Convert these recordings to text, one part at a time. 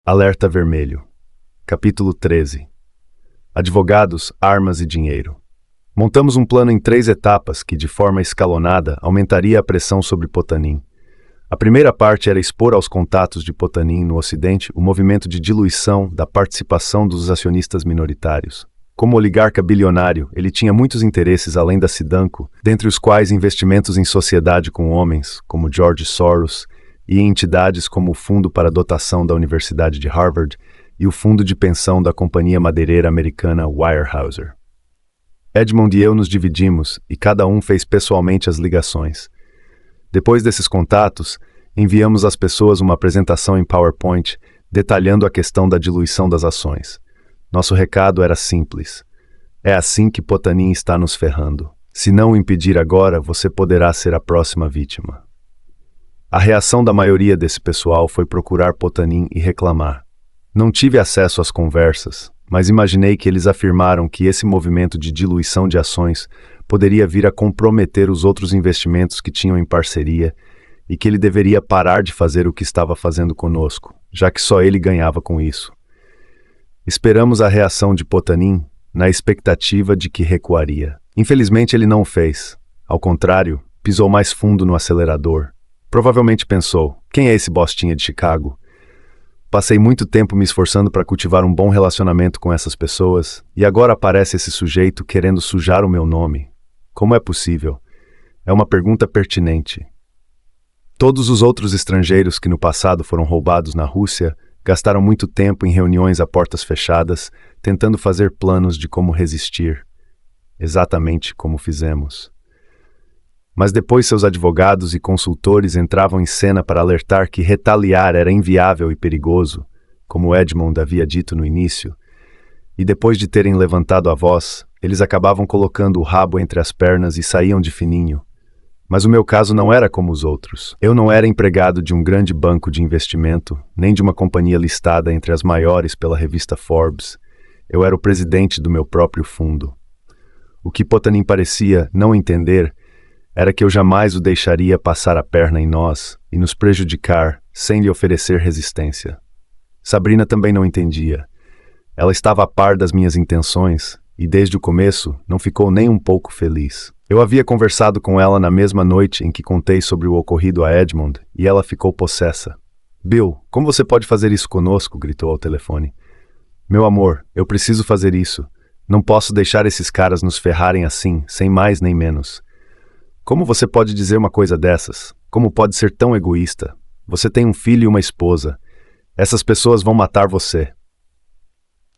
Alerta Vermelho. Capítulo 13. Advogados, armas e dinheiro. Montamos um plano em 3 etapas que, de forma escalonada, aumentaria a pressão sobre Potanin. A primeira parte era expor aos contatos de Potanin no Ocidente o movimento de diluição da participação dos acionistas minoritários. Como oligarca bilionário, ele tinha muitos interesses além da Sidanco, dentre os quais investimentos em sociedade com homens, como George Soros, e em entidades como o Fundo para a Dotação da Universidade de Harvard e o Fundo de Pensão da companhia madeireira americana Weyerhaeuser. Edmond e eu nos dividimos e cada um fez pessoalmente as ligações. Depois desses contatos, enviamos às pessoas uma apresentação em PowerPoint detalhando a questão da diluição das ações. Nosso recado era simples. É assim que Potanin está nos ferrando. Se não o impedir agora, você poderá ser a próxima vítima. A reação da maioria desse pessoal foi procurar Potanin e reclamar. Não tive acesso às conversas, mas imaginei que eles afirmaram que esse movimento de diluição de ações poderia vir a comprometer os outros investimentos que tinham em parceria e que ele deveria parar de fazer o que estava fazendo conosco, já que só ele ganhava com isso. Esperamos a reação de Potanin na expectativa de que recuaria. Infelizmente ele não o fez. Ao contrário, pisou mais fundo no acelerador. Provavelmente pensou, quem é esse bostinha de Chicago? Passei muito tempo me esforçando para cultivar um bom relacionamento com essas pessoas, e agora aparece esse sujeito querendo sujar o meu nome. Como é possível? É uma pergunta pertinente. Todos os outros estrangeiros que no passado foram roubados na Rússia gastaram muito tempo em reuniões a portas fechadas, tentando fazer planos de como resistir. Exatamente como fizemos. Mas depois seus advogados e consultores entravam em cena para alertar que retaliar era inviável e perigoso, como Edmond havia dito no início, e depois de terem levantado a voz, eles acabavam colocando o rabo entre as pernas e saíam de fininho. Mas o meu caso não era como os outros. Eu não era empregado de um grande banco de investimento, nem de uma companhia listada entre as maiores pela revista Forbes. Eu era o presidente do meu próprio fundo. O que Potanin parecia não entender era que eu jamais o deixaria passar a perna em nós e nos prejudicar sem lhe oferecer resistência. Sabrina também não entendia. Ela estava a par das minhas intenções e, desde o começo, não ficou nem um pouco feliz. Eu havia conversado com ela na mesma noite em que contei sobre o ocorrido a Edmond e ela ficou possessa. "Bill, como você pode fazer isso conosco?" gritou ao telefone. "Meu amor, eu preciso fazer isso. Não posso deixar esses caras nos ferrarem assim, sem mais nem menos. Como você pode dizer uma coisa dessas? Como pode ser tão egoísta? Você tem um filho e uma esposa. Essas pessoas vão matar você."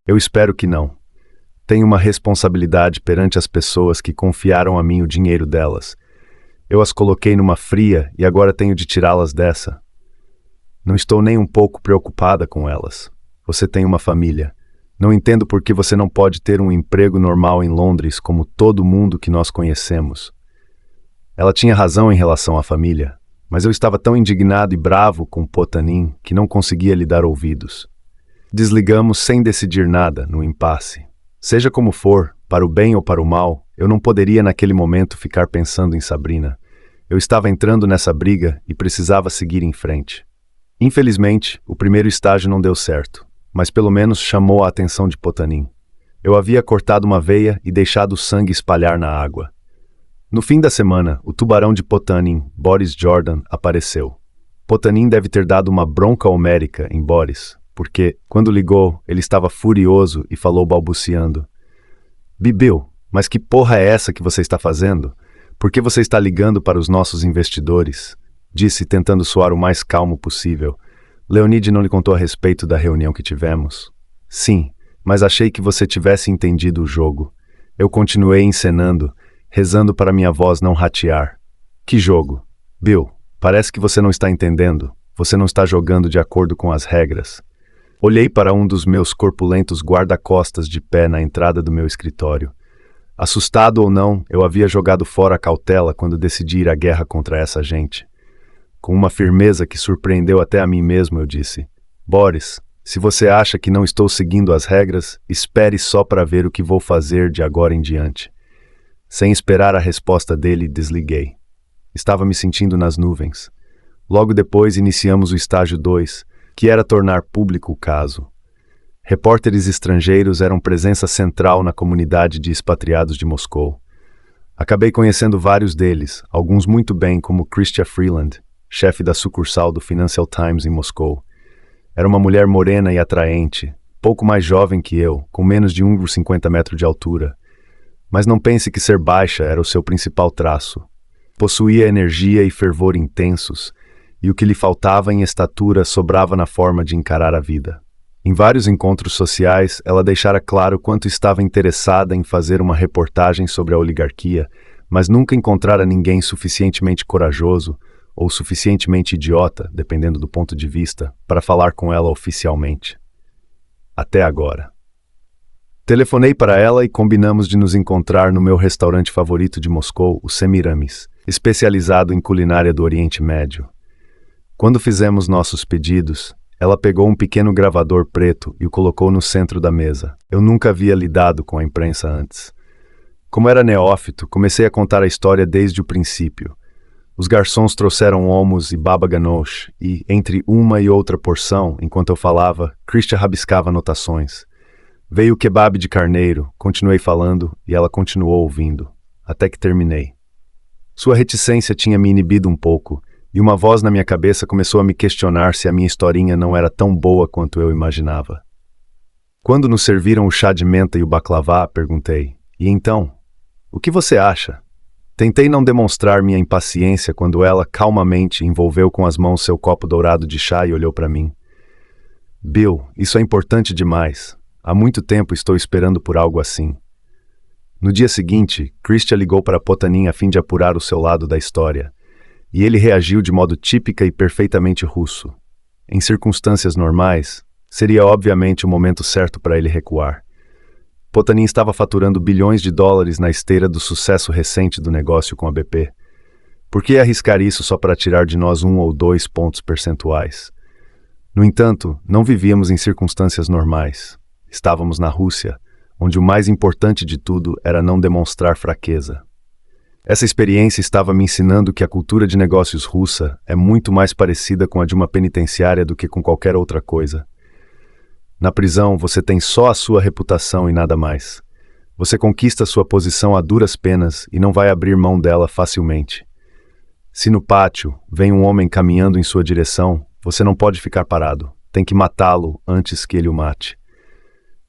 "Eu espero que não. Tenho uma responsabilidade perante as pessoas que confiaram a mim o dinheiro delas. Eu as coloquei numa fria e agora tenho de tirá-las dessa. Não estou nem um pouco preocupada com elas. Você tem uma família. Não entendo por que você não pode ter um emprego normal em Londres como todo mundo que nós conhecemos." Ela tinha razão em relação à família, mas eu estava tão indignado e bravo com Potanin que não conseguia lhe dar ouvidos. Desligamos sem decidir nada, no impasse. Seja como for, para o bem ou para o mal, eu não poderia naquele momento ficar pensando em Sabrina. Eu estava entrando nessa briga e precisava seguir em frente. Infelizmente, o primeiro estágio não deu certo, mas pelo menos chamou a atenção de Potanin. Eu havia cortado uma veia e deixado o sangue espalhar na água. No fim da semana, o tubarão de Potanin, Boris Jordan, apareceu. Potanin deve ter dado uma bronca homérica em Boris, porque, quando ligou, ele estava furioso e falou balbuciando. "Bill, mas que porra é essa que você está fazendo? Por que você está ligando para os nossos investidores?" Disse, tentando soar o mais calmo possível. "Leonide não lhe contou a respeito da reunião que tivemos?" "Sim, mas achei que você tivesse entendido o jogo." Eu continuei encenando, rezando para minha voz não ratear. "Que jogo? Bill, parece que você não está entendendo. Você não está jogando de acordo com as regras." Olhei para um dos meus corpulentos guarda-costas de pé na entrada do meu escritório. Assustado ou não, eu havia jogado fora a cautela quando decidi ir à guerra contra essa gente. Com uma firmeza que surpreendeu até a mim mesmo, eu disse: "Boris, se você acha que não estou seguindo as regras, espere só para ver o que vou fazer de agora em diante." Sem esperar a resposta dele, desliguei. Estava me sentindo nas nuvens. Logo depois iniciamos o estágio 2, que era tornar público o caso. Repórteres estrangeiros eram presença central na comunidade de expatriados de Moscou. Acabei conhecendo vários deles, alguns muito bem, como Chrystia Freeland, chefe da sucursal do Financial Times em Moscou. Era uma mulher morena e atraente, pouco mais jovem que eu, com menos de 1,50 metros de altura. Mas não pense que ser baixa era o seu principal traço. Possuía energia e fervor intensos, e o que lhe faltava em estatura sobrava na forma de encarar a vida. Em vários encontros sociais, ela deixara claro quanto estava interessada em fazer uma reportagem sobre a oligarquia, mas nunca encontrara ninguém suficientemente corajoso ou suficientemente idiota, dependendo do ponto de vista, para falar com ela oficialmente. Até agora. Telefonei para ela e combinamos de nos encontrar no meu restaurante favorito de Moscou, o Semiramis, especializado em culinária do Oriente Médio. Quando fizemos nossos pedidos, ela pegou um pequeno gravador preto e o colocou no centro da mesa. Eu nunca havia lidado com a imprensa antes. Como era neófito, comecei a contar a história desde o princípio. Os garçons trouxeram hummus e baba ganoush e, entre uma e outra porção, enquanto eu falava, Chrystia rabiscava anotações. Veio o kebab de carneiro, continuei falando e ela continuou ouvindo, até que terminei. Sua reticência tinha me inibido um pouco, e uma voz na minha cabeça começou a me questionar se a minha historinha não era tão boa quanto eu imaginava. Quando nos serviram o chá de menta e o baklava, perguntei, e então? O que você acha? Tentei não demonstrar minha impaciência quando ela, calmamente, envolveu com as mãos seu copo dourado de chá e olhou para mim. Bill, isso é importante demais. Há muito tempo estou esperando por algo assim. No dia seguinte, Chrystia ligou para Potanin a fim de apurar o seu lado da história, e ele reagiu de modo típica e perfeitamente russo. Em circunstâncias normais, seria obviamente o momento certo para ele recuar. Potanin estava faturando bilhões de dólares na esteira do sucesso recente do negócio com a BP. Por que arriscar isso só para tirar de nós 1 ou 2 pontos percentuais? No entanto, não vivíamos em circunstâncias normais. Estávamos na Rússia, onde o mais importante de tudo era não demonstrar fraqueza. Essa experiência estava me ensinando que a cultura de negócios russa é muito mais parecida com a de uma penitenciária do que com qualquer outra coisa. Na prisão, você tem só a sua reputação e nada mais. Você conquista sua posição a duras penas e não vai abrir mão dela facilmente. Se no pátio vem um homem caminhando em sua direção, você não pode ficar parado. Tem que matá-lo antes que ele o mate.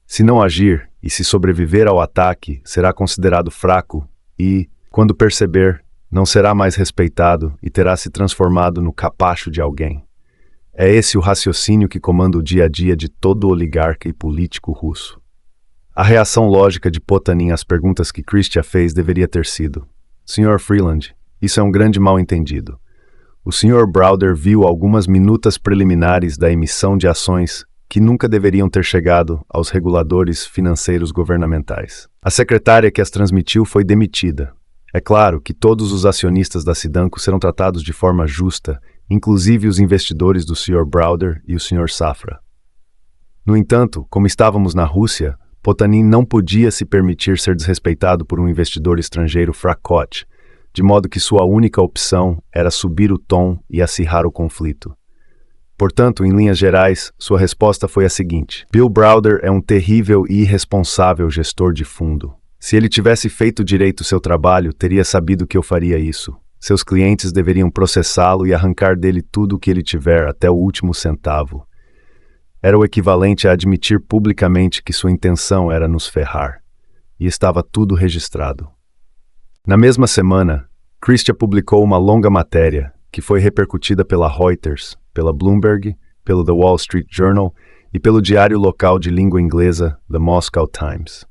Se não agir e se sobreviver ao ataque, será considerado fraco e, quando perceber, não será mais respeitado e terá se transformado no capacho de alguém. É esse o raciocínio que comanda o dia a dia de todo oligarca e político russo. A reação lógica de Potanin às perguntas que Chrystia fez deveria ter sido: Sr. Freeland, isso é um grande mal-entendido. O Sr. Browder viu algumas minutas preliminares da emissão de ações que nunca deveriam ter chegado aos reguladores financeiros governamentais. A secretária que as transmitiu foi demitida. É claro que todos os acionistas da Sidanco serão tratados de forma justa, inclusive os investidores do Sr. Browder e o Sr. Safra. No entanto, como estávamos na Rússia, Potanin não podia se permitir ser desrespeitado por um investidor estrangeiro fracote, de modo que sua única opção era subir o tom e acirrar o conflito. Portanto, em linhas gerais, sua resposta foi a seguinte: Bill Browder é um terrível e irresponsável gestor de fundo. Se ele tivesse feito direito seu trabalho, teria sabido que eu faria isso. Seus clientes deveriam processá-lo e arrancar dele tudo o que ele tiver, até o último centavo. Era o equivalente a admitir publicamente que sua intenção era nos ferrar. E estava tudo registrado. Na mesma semana, Chrystia publicou uma longa matéria, que foi repercutida pela Reuters, pela Bloomberg, pelo The Wall Street Journal e pelo diário local de língua inglesa, The Moscow Times.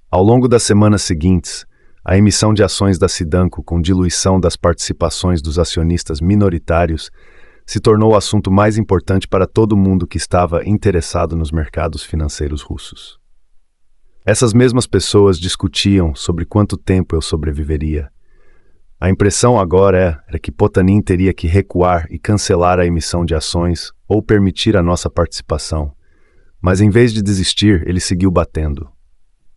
Ao longo das semanas seguintes, a emissão de ações da Sidanco com diluição das participações dos acionistas minoritários se tornou o assunto mais importante para todo mundo que estava interessado nos mercados financeiros russos. Essas mesmas pessoas discutiam sobre quanto tempo eu sobreviveria. A impressão agora era que Potanin teria que recuar e cancelar a emissão de ações ou permitir a nossa participação. Mas em vez de desistir, ele seguiu batendo.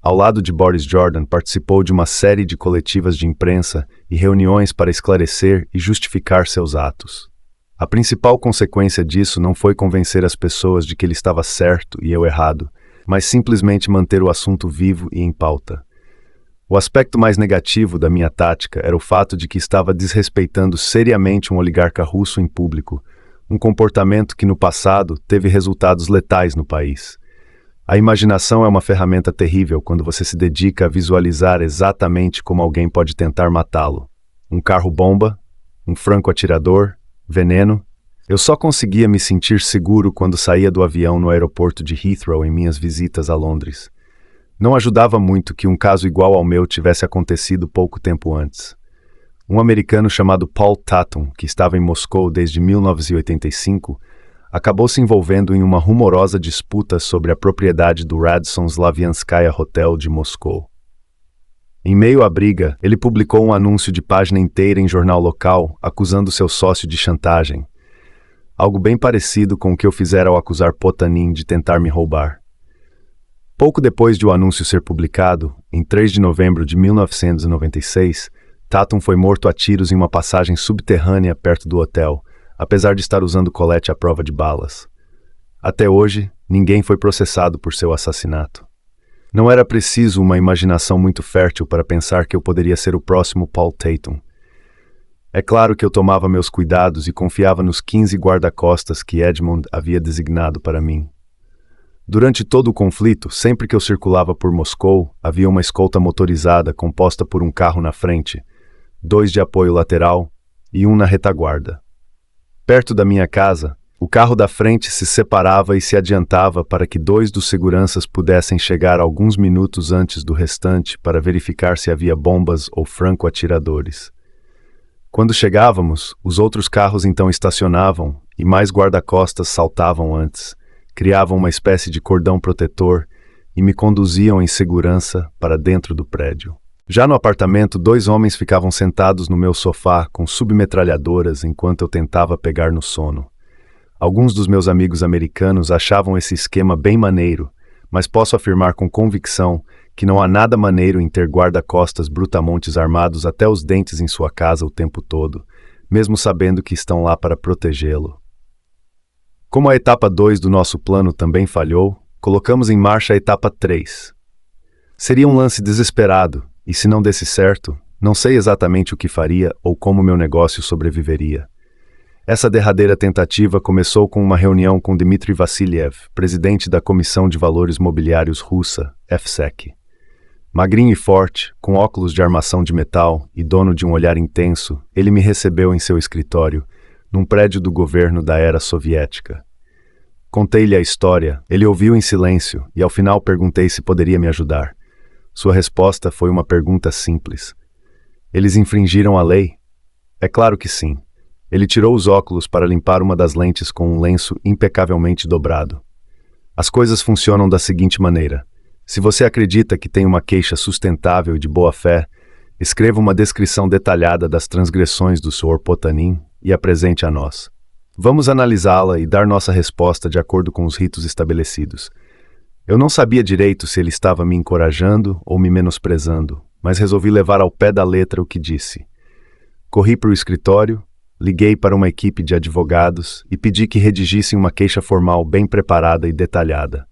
Ao lado de Boris Jordan, participou de uma série de coletivas de imprensa e reuniões para esclarecer e justificar seus atos. A principal consequência disso não foi convencer as pessoas de que ele estava certo e eu errado, mas simplesmente manter o assunto vivo e em pauta. O aspecto mais negativo da minha tática era o fato de que estava desrespeitando seriamente um oligarca russo em público, um comportamento que no passado teve resultados letais no país. A imaginação é uma ferramenta terrível quando você se dedica a visualizar exatamente como alguém pode tentar matá-lo. Um carro-bomba, um franco-atirador, veneno. Eu só conseguia me sentir seguro quando saía do avião no aeroporto de Heathrow em minhas visitas a Londres. Não ajudava muito que um caso igual ao meu tivesse acontecido pouco tempo antes. Um americano chamado Paul Tatum, que estava em Moscou desde 1985, acabou se envolvendo em uma rumorosa disputa sobre a propriedade do Radisson Slavianskaya Hotel de Moscou. Em meio à briga, ele publicou um anúncio de página inteira em jornal local, acusando seu sócio de chantagem. Algo bem parecido com o que eu fizera ao acusar Potanin de tentar me roubar. Pouco depois de o anúncio ser publicado, em 3 de novembro de 1996, Tatum foi morto a tiros em uma passagem subterrânea perto do hotel, apesar de estar usando colete à prova de balas. Até hoje, ninguém foi processado por seu assassinato. Não era preciso uma imaginação muito fértil para pensar que eu poderia ser o próximo Paul Tatum. É claro que eu tomava meus cuidados e confiava nos 15 guarda-costas que Edmund havia designado para mim. Durante todo o conflito, sempre que eu circulava por Moscou, havia uma escolta motorizada composta por um carro na frente, 2 de apoio lateral e um na retaguarda. Perto da minha casa, o carro da frente se separava e se adiantava para que 2 dos seguranças pudessem chegar alguns minutos antes do restante para verificar se havia bombas ou franco-atiradores. Quando chegávamos, os outros carros então estacionavam e mais guarda-costas saltavam antes, criavam uma espécie de cordão protetor e me conduziam em segurança para dentro do prédio. Já no apartamento, 2 homens ficavam sentados no meu sofá com submetralhadoras enquanto eu tentava pegar no sono. Alguns dos meus amigos americanos achavam esse esquema bem maneiro, mas posso afirmar com convicção que não há nada maneiro em ter guarda-costas brutamontes armados até os dentes em sua casa o tempo todo, mesmo sabendo que estão lá para protegê-lo. Como a etapa 2 do nosso plano também falhou, colocamos em marcha a etapa 3. Seria um lance desesperado, e se não desse certo, não sei exatamente o que faria ou como meu negócio sobreviveria. Essa derradeira tentativa começou com uma reunião com Dmitry Vassiliev, presidente da Comissão de Valores Mobiliários russa, FSEC. Magrinho e forte, com óculos de armação de metal e dono de um olhar intenso, ele me recebeu em seu escritório, num prédio do governo da era soviética. Contei-lhe a história, ele ouviu em silêncio e ao final perguntei se poderia me ajudar. Sua resposta foi uma pergunta simples. Eles infringiram a lei? É claro que sim. Ele tirou os óculos para limpar uma das lentes com um lenço impecavelmente dobrado. As coisas funcionam da seguinte maneira. Se você acredita que tem uma queixa sustentável e de boa fé, escreva uma descrição detalhada das transgressões do Sr. Potanin e apresente a nós. Vamos analisá-la e dar nossa resposta de acordo com os ritos estabelecidos. Eu não sabia direito se ele estava me encorajando ou me menosprezando, mas resolvi levar ao pé da letra o que disse. Corri para o escritório, liguei para uma equipe de advogados e pedi que redigissem uma queixa formal bem preparada e detalhada.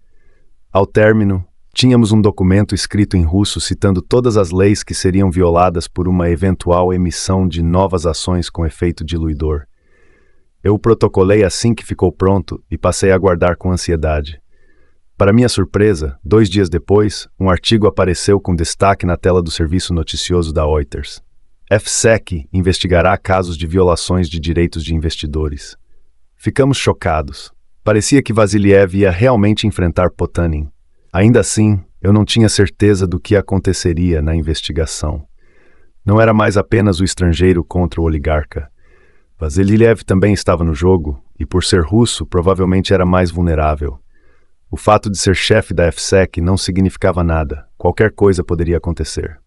Ao término, tínhamos um documento escrito em russo citando todas as leis que seriam violadas por uma eventual emissão de novas ações com efeito diluidor. Eu o protocolei assim que ficou pronto e passei a aguardar com ansiedade. Para minha surpresa, 2 dias depois, um artigo apareceu com destaque na tela do serviço noticioso da Reuters. FSEC investigará casos de violações de direitos de investidores. Ficamos chocados. Parecia que Vassiliev ia realmente enfrentar Potanin. Ainda assim, eu não tinha certeza do que aconteceria na investigação. Não era mais apenas o estrangeiro contra o oligarca. Vassiliev também estava no jogo, e por ser russo, provavelmente era mais vulnerável. O fato de ser chefe da FSEC não significava nada. Qualquer coisa poderia acontecer.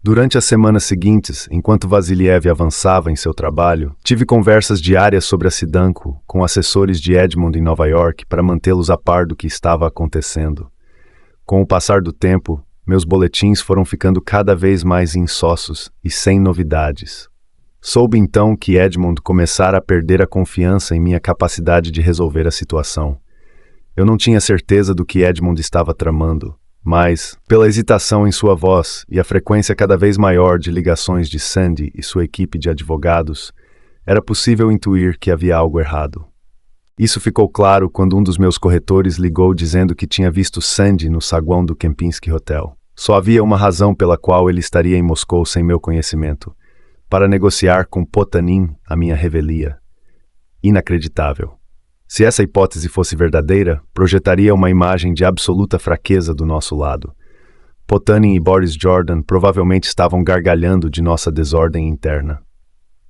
Durante as semanas seguintes, enquanto Vassiliev avançava em seu trabalho, tive conversas diárias sobre a Sidanco com assessores de Edmund em Nova York para mantê-los a par do que estava acontecendo. Com o passar do tempo, meus boletins foram ficando cada vez mais insossos e sem novidades. Soube então que Edmond começara a perder a confiança em minha capacidade de resolver a situação. Eu não tinha certeza do que Edmond estava tramando, mas, pela hesitação em sua voz e a frequência cada vez maior de ligações de Sandy e sua equipe de advogados, era possível intuir que havia algo errado. Isso ficou claro quando um dos meus corretores ligou dizendo que tinha visto Sandy no saguão do Kempinski Hotel. Só havia uma razão pela qual ele estaria em Moscou sem meu conhecimento: para negociar com Potanin a minha revelia. Inacreditável. Se essa hipótese fosse verdadeira, projetaria uma imagem de absoluta fraqueza do nosso lado. Potanin e Boris Jordan provavelmente estavam gargalhando de nossa desordem interna.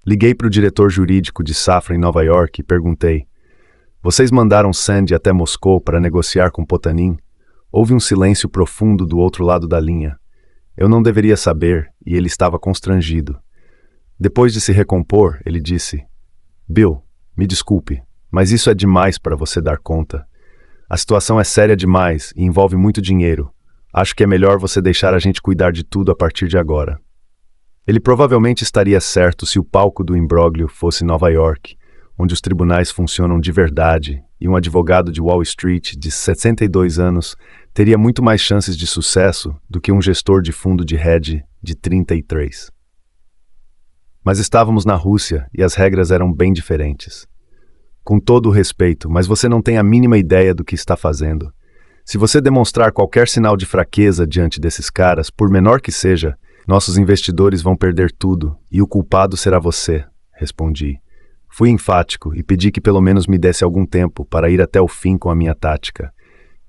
Liguei para o diretor jurídico de Safra em Nova York e perguntei: "Vocês mandaram Sandy até Moscou para negociar com Potanin?" Houve um silêncio profundo do outro lado da linha. Eu não deveria saber, e ele estava constrangido. Depois de se recompor, ele disse: "Bill, me desculpe, mas isso é demais para você dar conta. A situação é séria demais e envolve muito dinheiro. Acho que é melhor você deixar a gente cuidar de tudo a partir de agora." Ele provavelmente estaria certo se o palco do imbróglio fosse Nova York, onde os tribunais funcionam de verdade, e um advogado de Wall Street de 62 anos teria muito mais chances de sucesso do que um gestor de fundo de hedge de 33. Mas estávamos na Rússia e as regras eram bem diferentes. Com todo o respeito, mas você não tem a mínima ideia do que está fazendo. Se você demonstrar qualquer sinal de fraqueza diante desses caras, por menor que seja, nossos investidores vão perder tudo e o culpado será você, respondi. Fui enfático e pedi que pelo menos me desse algum tempo para ir até o fim com a minha tática.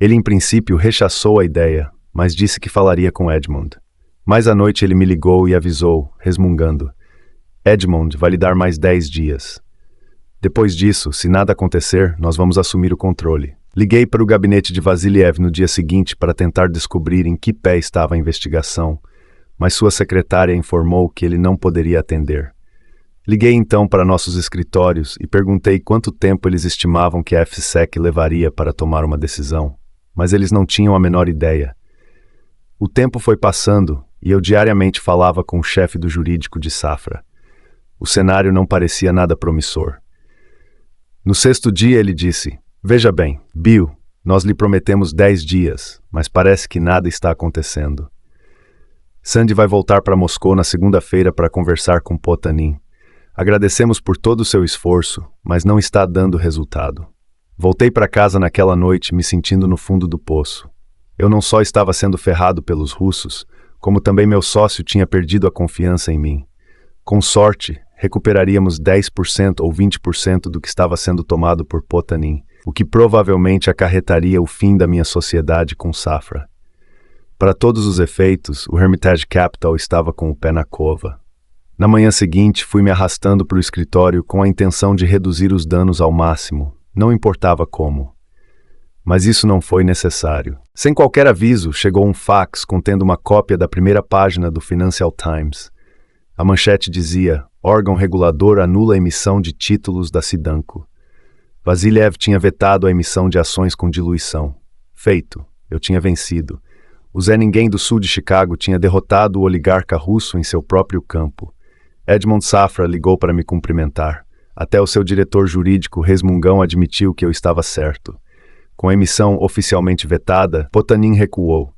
Ele, em princípio, rechaçou a ideia, mas disse que falaria com Edmond. Mais à noite ele me ligou e avisou, resmungando: "Edmond vai lhe dar mais 10 dias. Depois disso, se nada acontecer, nós vamos assumir o controle." Liguei para o gabinete de Vasiliev no dia seguinte para tentar descobrir em que pé estava a investigação, mas sua secretária informou que ele não poderia atender. Liguei então para nossos escritórios e perguntei quanto tempo eles estimavam que a FSEC levaria para tomar uma decisão, mas eles não tinham a menor ideia. O tempo foi passando e eu diariamente falava com o chefe do jurídico de Safra. O cenário não parecia nada promissor. No 6º dia ele disse: "Veja bem, Bill, nós lhe prometemos 10 dias, mas parece que nada está acontecendo. Sandy vai voltar para Moscou na segunda-feira para conversar com Potanin. Agradecemos por todo o seu esforço, mas não está dando resultado." Voltei para casa naquela noite me sentindo no fundo do poço. Eu não só estava sendo ferrado pelos russos, como também meu sócio tinha perdido a confiança em mim. Com sorte, recuperaríamos 10% ou 20% do que estava sendo tomado por Potanin, o que provavelmente acarretaria o fim da minha sociedade com Safra. Para todos os efeitos, o Hermitage Capital estava com o pé na cova. Na manhã seguinte, fui me arrastando para o escritório com a intenção de reduzir os danos ao máximo, não importava como. Mas isso não foi necessário. Sem qualquer aviso, chegou um fax contendo uma cópia da primeira página do Financial Times. A manchete dizia: "Órgão regulador anula a emissão de títulos da Sidanco." Vasiliev tinha vetado a emissão de ações com diluição. Feito. Eu tinha vencido. O Zé Ninguém do sul de Chicago tinha derrotado o oligarca russo em seu próprio campo. Edmond Safra ligou para me cumprimentar. Até o seu diretor jurídico, resmungão, admitiu que eu estava certo. Com a emissão oficialmente vetada, Potanin recuou.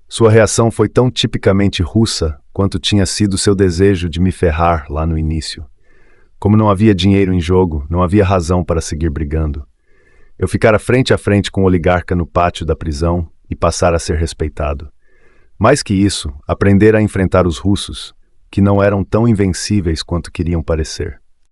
Sua reação foi tão tipicamente russa quanto tinha sido seu desejo de me ferrar lá no início. Como não havia dinheiro em jogo, não havia razão para seguir brigando. Eu ficara frente a frente com o oligarca no pátio da prisão e passar a ser respeitado. Mais que isso, aprender a enfrentar os russos, que não eram tão invencíveis quanto queriam parecer.